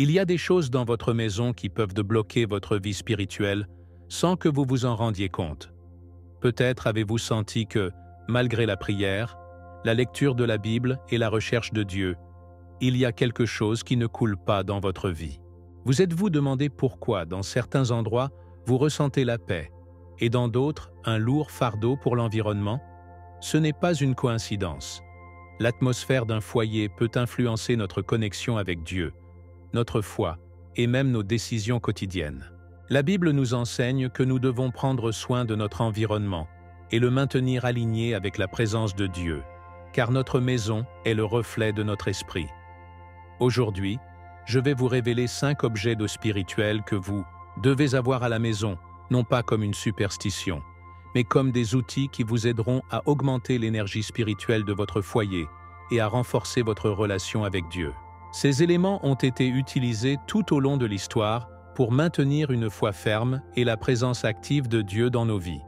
Il y a des choses dans votre maison qui peuvent bloquer votre vie spirituelle sans que vous vous en rendiez compte. Peut-être avez-vous senti que, malgré la prière, la lecture de la Bible et la recherche de Dieu, il y a quelque chose qui ne coule pas dans votre vie. Vous êtes-vous demandé pourquoi, dans certains endroits, vous ressentez la paix, et dans d'autres, un lourd fardeau pour l'environnement? Ce n'est pas une coïncidence. L'atmosphère d'un foyer peut influencer notre connexion avec Dieu, notre foi et même nos décisions quotidiennes. La Bible nous enseigne que nous devons prendre soin de notre environnement et le maintenir aligné avec la présence de Dieu, car notre maison est le reflet de notre esprit. Aujourd'hui, je vais vous révéler 5 objets d'eau spirituels que vous devez avoir à la maison, non pas comme une superstition, mais comme des outils qui vous aideront à augmenter l'énergie spirituelle de votre foyer et à renforcer votre relation avec Dieu. Ces éléments ont été utilisés tout au long de l'histoire pour maintenir une foi ferme et la présence active de Dieu dans nos vies.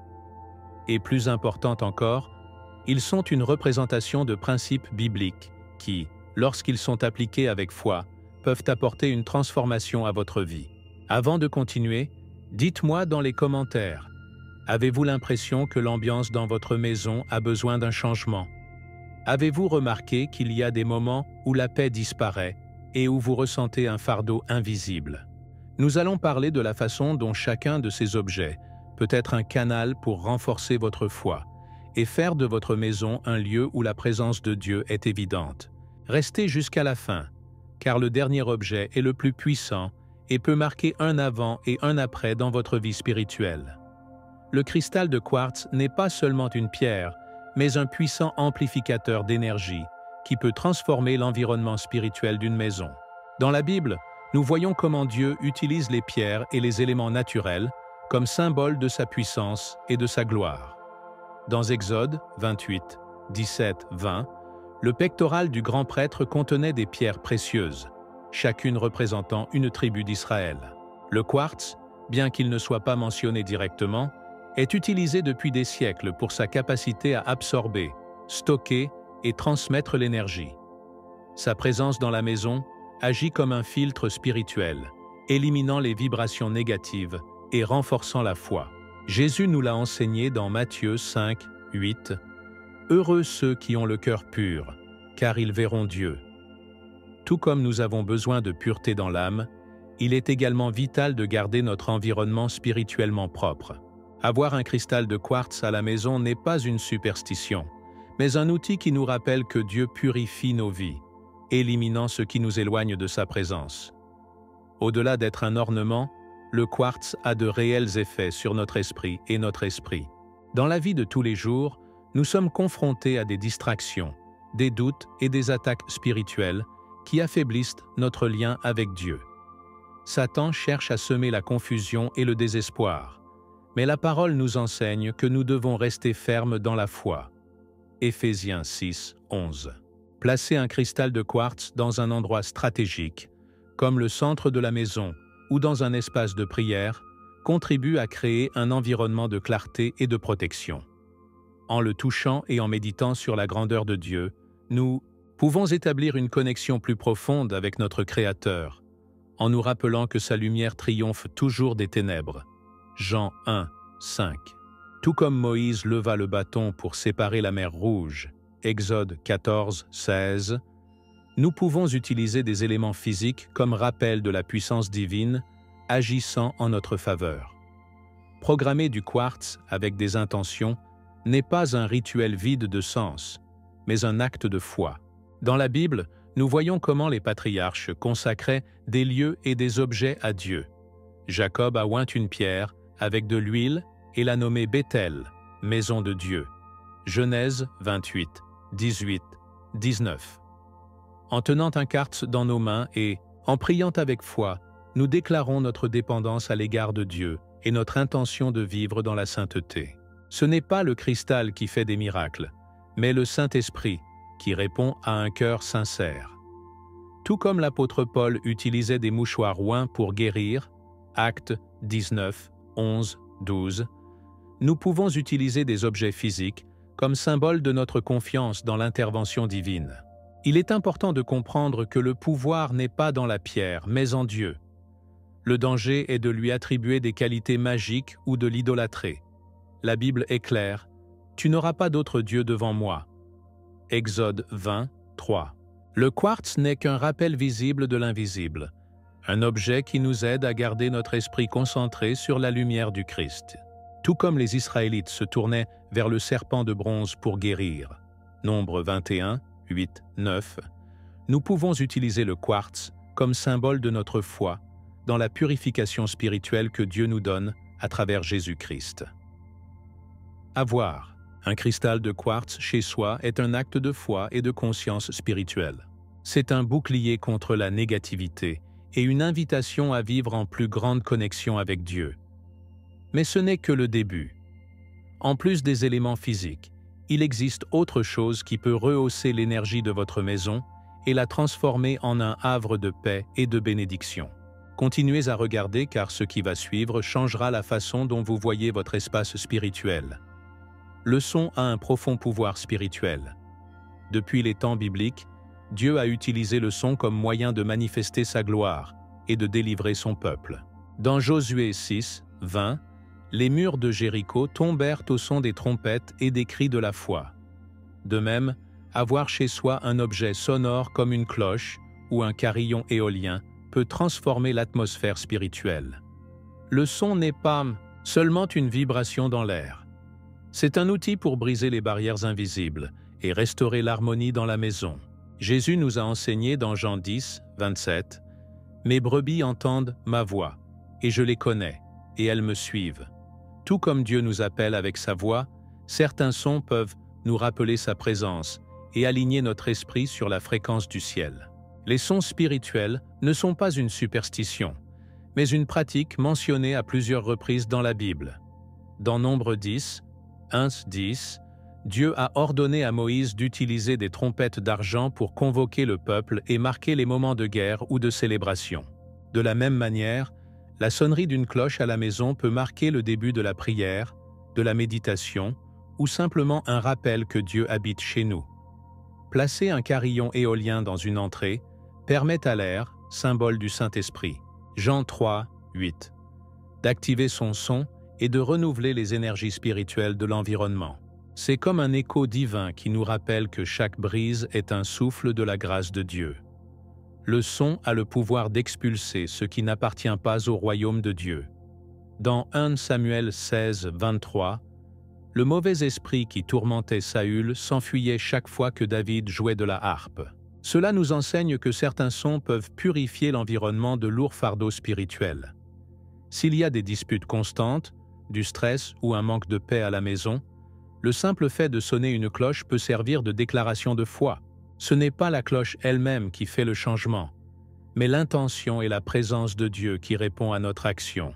Et plus important encore, ils sont une représentation de principes bibliques qui, lorsqu'ils sont appliqués avec foi, peuvent apporter une transformation à votre vie. Avant de continuer, dites-moi dans les commentaires, avez-vous l'impression que l'ambiance dans votre maison a besoin d'un changement? Avez-vous remarqué qu'il y a des moments où la paix disparaît et où vous ressentez un fardeau invisible? Nous allons parler de la façon dont chacun de ces objets peut être un canal pour renforcer votre foi et faire de votre maison un lieu où la présence de Dieu est évidente. Restez jusqu'à la fin, car le dernier objet est le plus puissant et peut marquer un avant et un après dans votre vie spirituelle. Le cristal de quartz n'est pas seulement une pierre, mais un puissant amplificateur d'énergie qui peut transformer l'environnement spirituel d'une maison. Dans la Bible, nous voyons comment Dieu utilise les pierres et les éléments naturels comme symbole de sa puissance et de sa gloire. Dans Exode 28, 17, 20, le pectoral du grand prêtre contenait des pierres précieuses, chacune représentant une tribu d'Israël. Le quartz, bien qu'il ne soit pas mentionné directement, est utilisé depuis des siècles pour sa capacité à absorber, stocker et transmettre l'énergie. Sa présence dans la maison agit comme un filtre spirituel, éliminant les vibrations négatives et renforçant la foi. Jésus nous l'a enseigné dans Matthieu 5, 8. « Heureux ceux qui ont le cœur pur, car ils verront Dieu. » Tout comme nous avons besoin de pureté dans l'âme, il est également vital de garder notre environnement spirituellement propre. Avoir un cristal de quartz à la maison n'est pas une superstition, mais un outil qui nous rappelle que Dieu purifie nos vies, éliminant ce qui nous éloigne de sa présence. Au-delà d'être un ornement, le quartz a de réels effets sur notre esprit et notre esprit. Dans la vie de tous les jours, nous sommes confrontés à des distractions, des doutes et des attaques spirituelles qui affaiblissent notre lien avec Dieu. Satan cherche à semer la confusion et le désespoir, mais la parole nous enseigne que nous devons rester fermes dans la foi. Éphésiens 6, 11. Placer un cristal de quartz dans un endroit stratégique, comme le centre de la maison ou dans un espace de prière, contribue à créer un environnement de clarté et de protection. En le touchant et en méditant sur la grandeur de Dieu, nous pouvons établir une connexion plus profonde avec notre Créateur, en nous rappelant que sa lumière triomphe toujours des ténèbres. Jean 1, 5. Tout comme Moïse leva le bâton pour séparer la mer Rouge, Exode 14, 16, nous pouvons utiliser des éléments physiques comme rappel de la puissance divine agissant en notre faveur. Programmer du quartz avec des intentions n'est pas un rituel vide de sens, mais un acte de foi. Dans la Bible, nous voyons comment les patriarches consacraient des lieux et des objets à Dieu. Jacob a oint une pierre avec de l'huile et l'a nommée Béthel, maison de Dieu. Genèse 28, 18, 19. En tenant un quartz dans nos mains et en priant avec foi, nous déclarons notre dépendance à l'égard de Dieu et notre intention de vivre dans la sainteté. Ce n'est pas le cristal qui fait des miracles, mais le Saint-Esprit qui répond à un cœur sincère. Tout comme l'apôtre Paul utilisait des mouchoirs oints pour guérir, Actes 19, 11, 12, nous pouvons utiliser des objets physiques comme symbole de notre confiance dans l'intervention divine. Il est important de comprendre que le pouvoir n'est pas dans la pierre, mais en Dieu. Le danger est de lui attribuer des qualités magiques ou de l'idolâtrer. La Bible est claire, « Tu n'auras pas d'autre Dieu devant moi ». Exode 20, 3. Le quartz n'est qu'un rappel visible de l'invisible, un objet qui nous aide à garder notre esprit concentré sur la lumière du Christ. Tout comme les Israélites se tournaient vers le serpent de bronze pour guérir. Nombre 21, 8, 9. Nous pouvons utiliser le quartz comme symbole de notre foi dans la purification spirituelle que Dieu nous donne à travers Jésus-Christ. Avoir un cristal de quartz chez soi est un acte de foi et de conscience spirituelle. C'est un bouclier contre la négativité et une invitation à vivre en plus grande connexion avec Dieu. Mais ce n'est que le début. En plus des éléments physiques, il existe autre chose qui peut rehausser l'énergie de votre maison et la transformer en un havre de paix et de bénédiction. Continuez à regarder car ce qui va suivre changera la façon dont vous voyez votre espace spirituel. Le son a un profond pouvoir spirituel. Depuis les temps bibliques, Dieu a utilisé le son comme moyen de manifester sa gloire et de délivrer son peuple. Dans Josué 6, 20, les murs de Jéricho tombèrent au son des trompettes et des cris de la foi. De même, avoir chez soi un objet sonore comme une cloche ou un carillon éolien peut transformer l'atmosphère spirituelle. Le son n'est pas seulement une vibration dans l'air. C'est un outil pour briser les barrières invisibles et restaurer l'harmonie dans la maison. Jésus nous a enseigné dans Jean 10, 27, « Mes brebis entendent ma voix, et je les connais, et elles me suivent. » Tout comme Dieu nous appelle avec sa voix, certains sons peuvent nous rappeler sa présence et aligner notre esprit sur la fréquence du ciel. Les sons spirituels ne sont pas une superstition, mais une pratique mentionnée à plusieurs reprises dans la Bible. Dans Nombre 10, 1-10, Dieu a ordonné à Moïse d'utiliser des trompettes d'argent pour convoquer le peuple et marquer les moments de guerre ou de célébration. De la même manière, la sonnerie d'une cloche à la maison peut marquer le début de la prière, de la méditation ou simplement un rappel que Dieu habite chez nous. Placer un carillon éolien dans une entrée permet à l'air, symbole du Saint-Esprit, Jean 3, 8, d'activer son son et de renouveler les énergies spirituelles de l'environnement. C'est comme un écho divin qui nous rappelle que chaque brise est un souffle de la grâce de Dieu. Le son a le pouvoir d'expulser ce qui n'appartient pas au royaume de Dieu. Dans 1 Samuel 16, 23, le mauvais esprit qui tourmentait Saül s'enfuyait chaque fois que David jouait de la harpe. Cela nous enseigne que certains sons peuvent purifier l'environnement de lourds fardeaux spirituels. S'il y a des disputes constantes, du stress ou un manque de paix à la maison, le simple fait de sonner une cloche peut servir de déclaration de foi. Ce n'est pas la cloche elle-même qui fait le changement, mais l'intention et la présence de Dieu qui répond à notre action.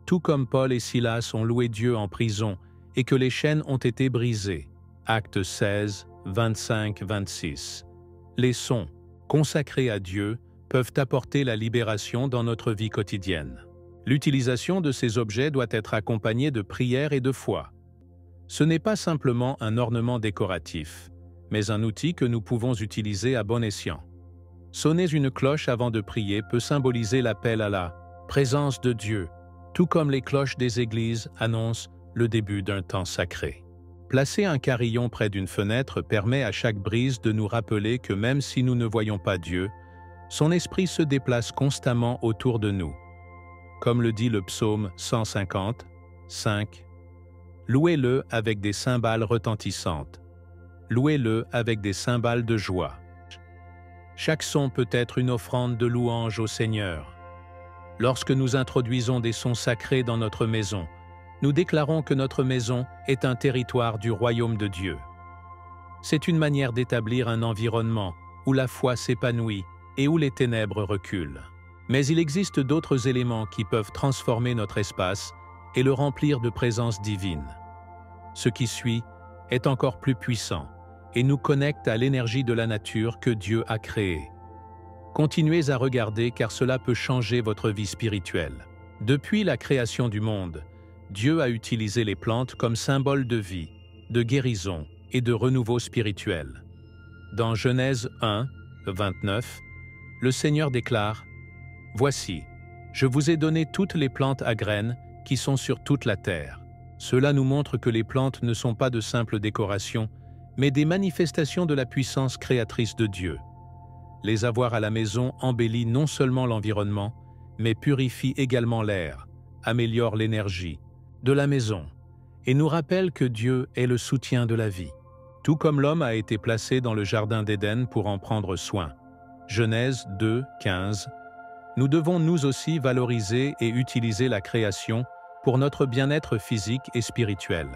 Tout comme Paul et Silas ont loué Dieu en prison et que les chaînes ont été brisées. Actes 16, 25-26. Les sons, consacrés à Dieu, peuvent apporter la libération dans notre vie quotidienne. L'utilisation de ces objets doit être accompagnée de prière et de foi. Ce n'est pas simplement un ornement décoratif, mais un outil que nous pouvons utiliser à bon escient. Sonner une cloche avant de prier peut symboliser l'appel à la présence de Dieu, tout comme les cloches des églises annoncent le début d'un temps sacré. Placer un carillon près d'une fenêtre permet à chaque brise de nous rappeler que même si nous ne voyons pas Dieu, son esprit se déplace constamment autour de nous. Comme le dit le psaume 150, 5. Louez-le avec des cymbales retentissantes. Louez-le avec des cymbales de joie. Chaque son peut être une offrande de louange au Seigneur. Lorsque nous introduisons des sons sacrés dans notre maison, nous déclarons que notre maison est un territoire du royaume de Dieu. C'est une manière d'établir un environnement où la foi s'épanouit et où les ténèbres reculent. Mais il existe d'autres éléments qui peuvent transformer notre espace et le remplir de présence divine. Ce qui suit est encore plus puissant et nous connecte à l'énergie de la nature que Dieu a créée. Continuez à regarder car cela peut changer votre vie spirituelle. Depuis la création du monde, Dieu a utilisé les plantes comme symbole de vie, de guérison et de renouveau spirituel. Dans Genèse 1, 29, le Seigneur déclare « Voici, je vous ai donné toutes les plantes à graines qui sont sur toute la terre. » Cela nous montre que les plantes ne sont pas de simples décorations, mais des manifestations de la puissance créatrice de Dieu. Les avoir à la maison embellit non seulement l'environnement, mais purifie également l'air, améliore l'énergie de la maison et nous rappelle que Dieu est le soutien de la vie. Tout comme l'homme a été placé dans le jardin d'Éden pour en prendre soin. Genèse 2, 15. Nous devons nous aussi valoriser et utiliser la création pour notre bien-être physique et spirituel.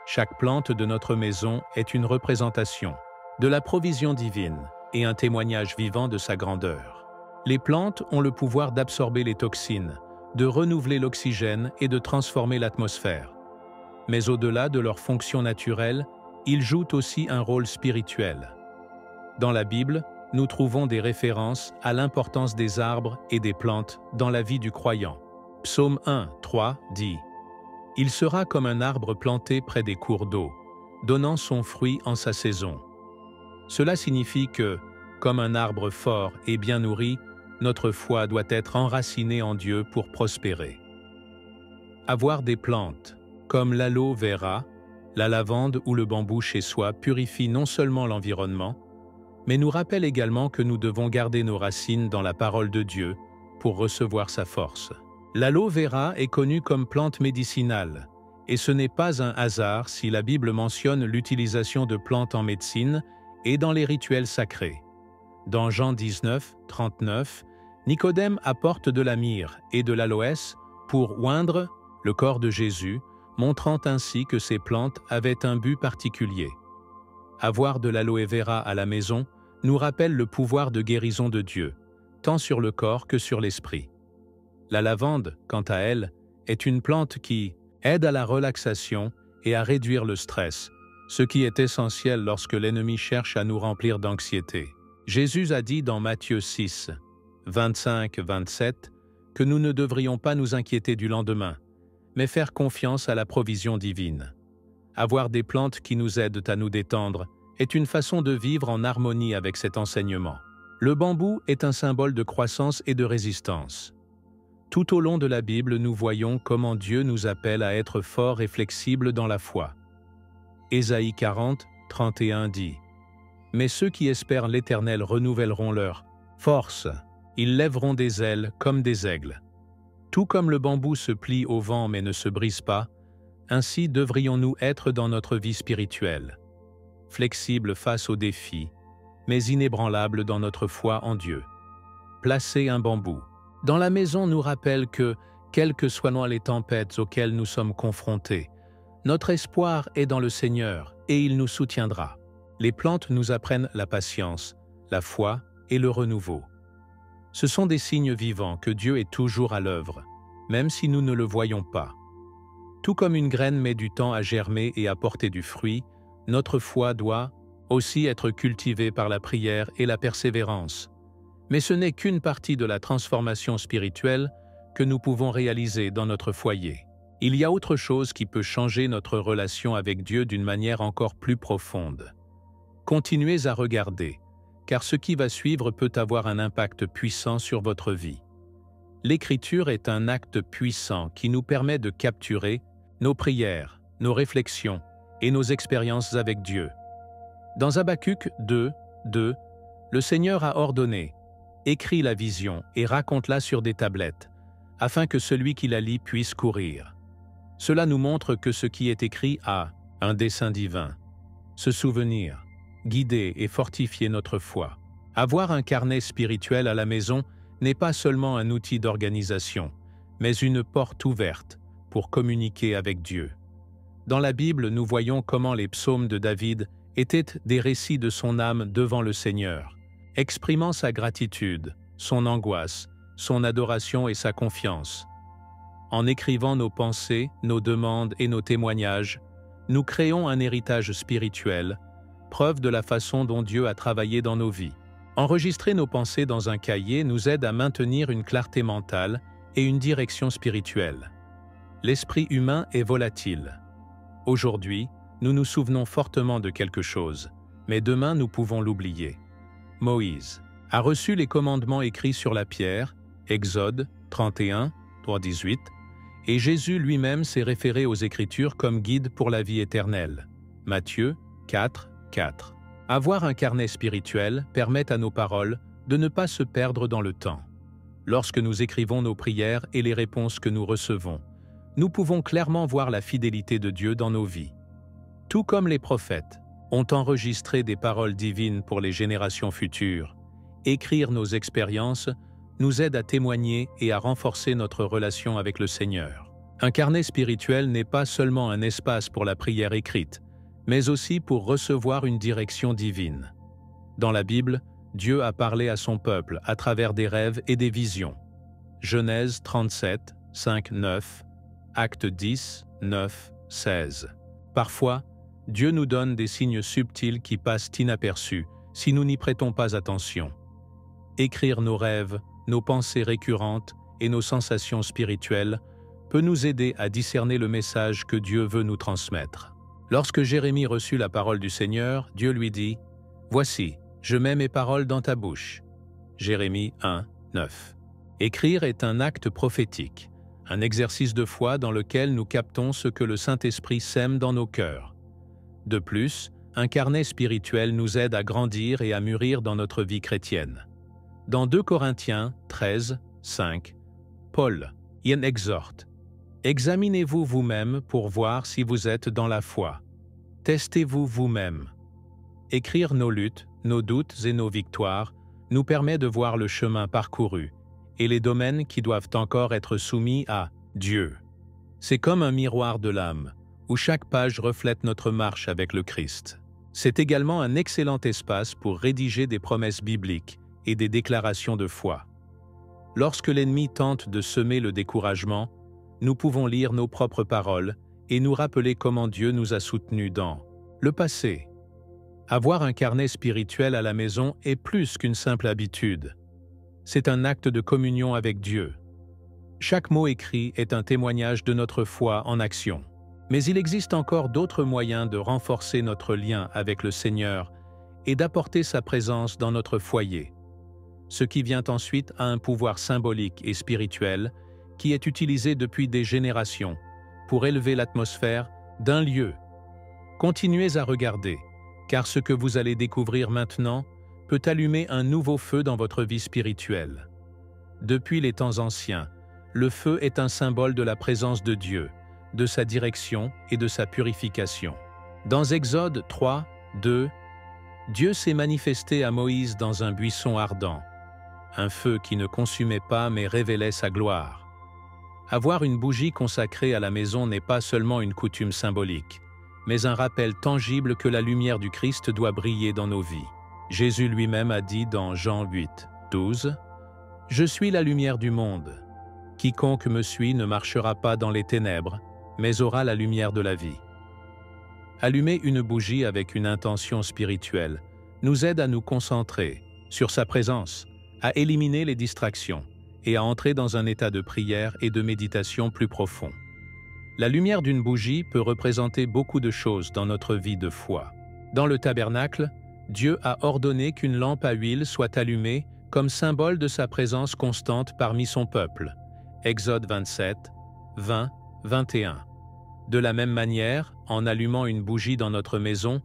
Chaque plante de notre maison est une représentation de la provision divine et un témoignage vivant de sa grandeur. Les plantes ont le pouvoir d'absorber les toxines, de renouveler l'oxygène et de transformer l'atmosphère. Mais au-delà de leur fonction naturelle, ils jouent aussi un rôle spirituel. Dans la Bible, nous trouvons des références à l'importance des arbres et des plantes dans la vie du croyant. Psaume 1, 3 dit « Il sera comme un arbre planté près des cours d'eau, donnant son fruit en sa saison. » Cela signifie que, comme un arbre fort et bien nourri, notre foi doit être enracinée en Dieu pour prospérer. Avoir des plantes, comme l'aloe vera, la lavande ou le bambou chez soi purifie non seulement l'environnement, mais nous rappelle également que nous devons garder nos racines dans la parole de Dieu pour recevoir sa force. L'aloe vera est connue comme plante médicinale, et ce n'est pas un hasard si la Bible mentionne l'utilisation de plantes en médecine et dans les rituels sacrés. Dans Jean 19, 39, Nicodème apporte de la myrrhe et de l'aloès pour oindre le corps de Jésus, montrant ainsi que ces plantes avaient un but particulier. Avoir de l'aloe vera à la maison nous rappelle le pouvoir de guérison de Dieu, tant sur le corps que sur l'esprit. La lavande, quant à elle, est une plante qui aide à la relaxation et à réduire le stress, ce qui est essentiel lorsque l'ennemi cherche à nous remplir d'anxiété. Jésus a dit dans Matthieu 6, 25-27 que nous ne devrions pas nous inquiéter du lendemain, mais faire confiance à la provision divine. Avoir des plantes qui nous aident à nous détendre est une façon de vivre en harmonie avec cet enseignement. Le bambou est un symbole de croissance et de résistance. Tout au long de la Bible, nous voyons comment Dieu nous appelle à être forts et flexibles dans la foi. Ésaïe 40, 31 dit « Mais ceux qui espèrent l'Éternel renouvelleront leur force, ils lèveront des ailes comme des aigles. » Tout comme le bambou se plie au vent mais ne se brise pas, ainsi devrions-nous être dans notre vie spirituelle, flexibles face aux défis, mais inébranlables dans notre foi en Dieu. Placer un bambou dans la maison nous rappelle que, quelles que soient les tempêtes auxquelles nous sommes confrontés, notre espoir est dans le Seigneur et il nous soutiendra. Les plantes nous apprennent la patience, la foi et le renouveau. Ce sont des signes vivants que Dieu est toujours à l'œuvre, même si nous ne le voyons pas. Tout comme une graine met du temps à germer et à porter du fruit, notre foi doit aussi être cultivée par la prière et la persévérance. Mais ce n'est qu'une partie de la transformation spirituelle que nous pouvons réaliser dans notre foyer. Il y a autre chose qui peut changer notre relation avec Dieu d'une manière encore plus profonde. Continuez à regarder, car ce qui va suivre peut avoir un impact puissant sur votre vie. L'Écriture est un acte puissant qui nous permet de capturer nos prières, nos réflexions et nos expériences avec Dieu. Dans Habacuc 2, 2, le Seigneur a ordonné « Écris la vision et raconte-la sur des tablettes, afin que celui qui la lit puisse courir. » Cela nous montre que ce qui est écrit a un dessein divin. Se souvenir, guider et fortifier notre foi. Avoir un carnet spirituel à la maison n'est pas seulement un outil d'organisation, mais une porte ouverte pour communiquer avec Dieu. Dans la Bible, nous voyons comment les psaumes de David étaient des récits de son âme devant le Seigneur, exprimant sa gratitude, son angoisse, son adoration et sa confiance. En écrivant nos pensées, nos demandes et nos témoignages, nous créons un héritage spirituel, preuve de la façon dont Dieu a travaillé dans nos vies. Enregistrer nos pensées dans un cahier nous aide à maintenir une clarté mentale et une direction spirituelle. L'esprit humain est volatile. Aujourd'hui, nous nous souvenons fortement de quelque chose, mais demain nous pouvons l'oublier. Moïse a reçu les commandements écrits sur la pierre, Exode 31, 3-18, et Jésus lui-même s'est référé aux Écritures comme guide pour la vie éternelle. Matthieu 4, 4. Avoir un carnet spirituel permet à nos paroles de ne pas se perdre dans le temps. Lorsque nous écrivons nos prières et les réponses que nous recevons, nous pouvons clairement voir la fidélité de Dieu dans nos vies. Tout comme les prophètes ont enregistré des paroles divines pour les générations futures, écrire nos expériences nous aide à témoigner et à renforcer notre relation avec le Seigneur. Un carnet spirituel n'est pas seulement un espace pour la prière écrite, mais aussi pour recevoir une direction divine. Dans la Bible, Dieu a parlé à son peuple à travers des rêves et des visions. Genèse 37, 5, 9, Actes 10, 9, 16. Parfois, Dieu nous donne des signes subtils qui passent inaperçus si nous n'y prêtons pas attention. Écrire nos rêves, nos pensées récurrentes et nos sensations spirituelles peut nous aider à discerner le message que Dieu veut nous transmettre. Lorsque Jérémie reçut la parole du Seigneur, Dieu lui dit « Voici, je mets mes paroles dans ta bouche ». Jérémie 1, 9. Écrire est un acte prophétique, un exercice de foi dans lequel nous captons ce que le Saint-Esprit sème dans nos cœurs. De plus, un carnet spirituel nous aide à grandir et à mûrir dans notre vie chrétienne. Dans 2 Corinthiens 13, 5, Paul y exhorte « Examinez-vous vous-même pour voir si vous êtes dans la foi. Testez-vous vous-même. » Écrire nos luttes, nos doutes et nos victoires nous permet de voir le chemin parcouru et les domaines qui doivent encore être soumis à Dieu. C'est comme un miroir de l'âme, où chaque page reflète notre marche avec le Christ. C'est également un excellent espace pour rédiger des promesses bibliques et des déclarations de foi. Lorsque l'ennemi tente de semer le découragement, nous pouvons lire nos propres paroles et nous rappeler comment Dieu nous a soutenus dans le passé. Avoir un carnet spirituel à la maison est plus qu'une simple habitude. C'est un acte de communion avec Dieu. Chaque mot écrit est un témoignage de notre foi en action. Mais il existe encore d'autres moyens de renforcer notre lien avec le Seigneur et d'apporter sa présence dans notre foyer. Ce qui vient ensuite a un pouvoir symbolique et spirituel qui est utilisé depuis des générations pour élever l'atmosphère d'un lieu. Continuez à regarder, car ce que vous allez découvrir maintenant peut allumer un nouveau feu dans votre vie spirituelle. Depuis les temps anciens, le feu est un symbole de la présence de Dieu, de sa direction et de sa purification. Dans Exode 3, 2, Dieu s'est manifesté à Moïse dans un buisson ardent, un feu qui ne consumait pas mais révélait sa gloire. Avoir une bougie consacrée à la maison n'est pas seulement une coutume symbolique, mais un rappel tangible que la lumière du Christ doit briller dans nos vies. Jésus lui-même a dit dans Jean 8, 12, « Je suis la lumière du monde. Quiconque me suit ne marchera pas dans les ténèbres, mais aura la lumière de la vie. » Allumer une bougie avec une intention spirituelle nous aide à nous concentrer sur sa présence, à éliminer les distractions et à entrer dans un état de prière et de méditation plus profond. La lumière d'une bougie peut représenter beaucoup de choses dans notre vie de foi. Dans le tabernacle, Dieu a ordonné qu'une lampe à huile soit allumée comme symbole de sa présence constante parmi son peuple. Exode 27, 20, 21. De la même manière, en allumant une bougie dans notre maison,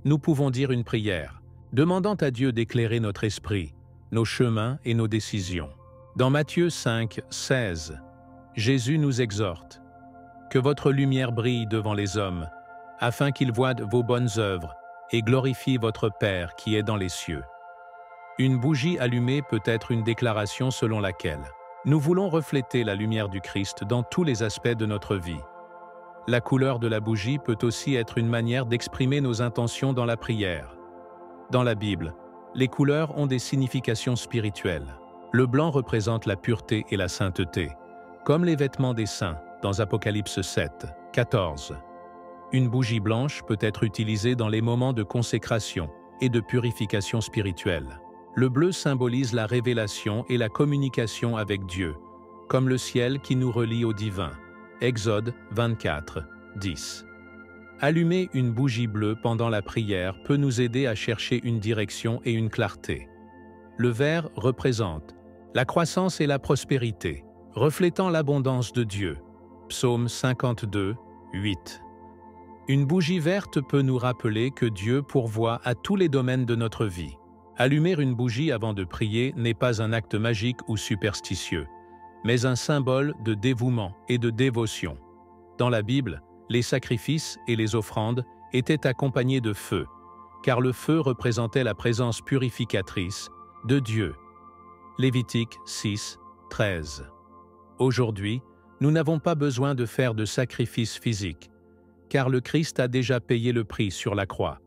nous pouvons dire une prière, demandant à Dieu d'éclairer notre esprit, nos chemins et nos décisions. Dans Matthieu 5, 16, Jésus nous exhorte « Que votre lumière brille devant les hommes, afin qu'ils voient vos bonnes œuvres et glorifient votre Père qui est dans les cieux. » Une bougie allumée peut être une déclaration selon laquelle nous voulons refléter la lumière du Christ dans tous les aspects de notre vie. La couleur de la bougie peut aussi être une manière d'exprimer nos intentions dans la prière. Dans la Bible, les couleurs ont des significations spirituelles. Le blanc représente la pureté et la sainteté, comme les vêtements des saints dans Apocalypse 7, 14. Une bougie blanche peut être utilisée dans les moments de consécration et de purification spirituelle. Le bleu symbolise la révélation et la communication avec Dieu, comme le ciel qui nous relie au divin. Exode 24, 10. Allumer une bougie bleue pendant la prière peut nous aider à chercher une direction et une clarté. Le vert représente la croissance et la prospérité, reflétant l'abondance de Dieu. Psaume 52, 8. Une bougie verte peut nous rappeler que Dieu pourvoit à tous les domaines de notre vie. Allumer une bougie avant de prier n'est pas un acte magique ou superstitieux, mais un symbole de dévouement et de dévotion. Dans la Bible, les sacrifices et les offrandes étaient accompagnés de feu, car le feu représentait la présence purificatrice de Dieu. Lévitique 6, 13. Aujourd'hui, nous n'avons pas besoin de faire de sacrifices physiques, car le Christ a déjà payé le prix sur la croix.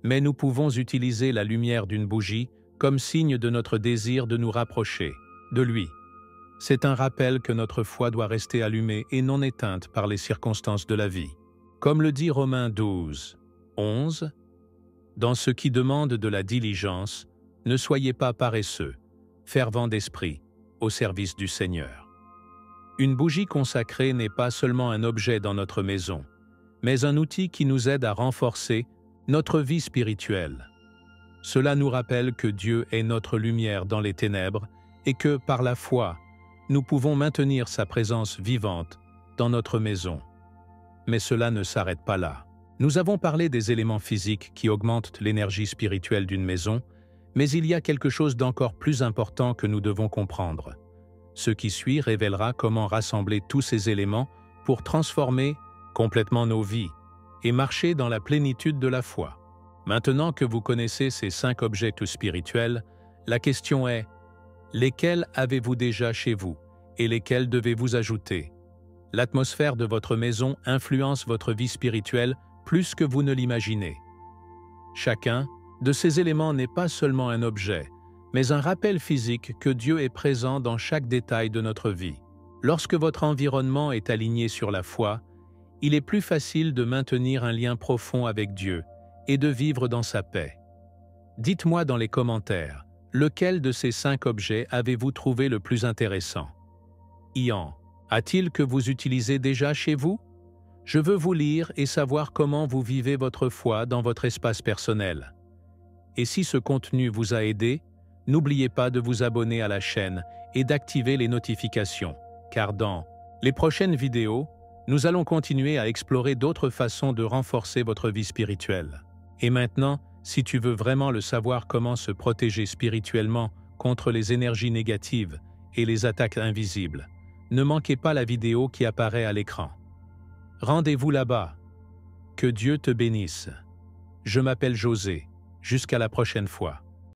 Mais nous pouvons utiliser la lumière d'une bougie comme signe de notre désir de nous rapprocher de lui. C'est un rappel que notre foi doit rester allumée et non éteinte par les circonstances de la vie. Comme le dit Romains 12, 11, « Dans ce qui demande de la diligence, ne soyez pas paresseux, fervents d'esprit, au service du Seigneur. » Une bougie consacrée n'est pas seulement un objet dans notre maison, mais un outil qui nous aide à renforcer notre vie spirituelle. Cela nous rappelle que Dieu est notre lumière dans les ténèbres et que, par la foi, nous pouvons maintenir sa présence vivante dans notre maison. Mais cela ne s'arrête pas là. Nous avons parlé des éléments physiques qui augmentent l'énergie spirituelle d'une maison, mais il y a quelque chose d'encore plus important que nous devons comprendre. Ce qui suit révélera comment rassembler tous ces éléments pour transformer complètement nos vies et marcher dans la plénitude de la foi. Maintenant que vous connaissez ces 5 objets tout spirituels, la question est: lesquels avez-vous déjà chez vous et lesquels devez-vous ajouter? L'atmosphère de votre maison influence votre vie spirituelle plus que vous ne l'imaginez. Chacun de ces éléments n'est pas seulement un objet, mais un rappel physique que Dieu est présent dans chaque détail de notre vie. Lorsque votre environnement est aligné sur la foi, il est plus facile de maintenir un lien profond avec Dieu et de vivre dans sa paix. Dites-moi dans les commentaires, lequel de ces 5 objets avez-vous trouvé le plus intéressant? Ian, a-t-il que vous utilisez déjà chez vous? Je veux vous lire et savoir comment vous vivez votre foi dans votre espace personnel. Et si ce contenu vous a aidé, n'oubliez pas de vous abonner à la chaîne et d'activer les notifications, car dans les prochaines vidéos, nous allons continuer à explorer d'autres façons de renforcer votre vie spirituelle. Et maintenant, si tu veux vraiment le savoir comment se protéger spirituellement contre les énergies négatives et les attaques invisibles, ne manquez pas la vidéo qui apparaît à l'écran. Rendez-vous là-bas. Que Dieu te bénisse. Je m'appelle José. Jusqu'à la prochaine fois.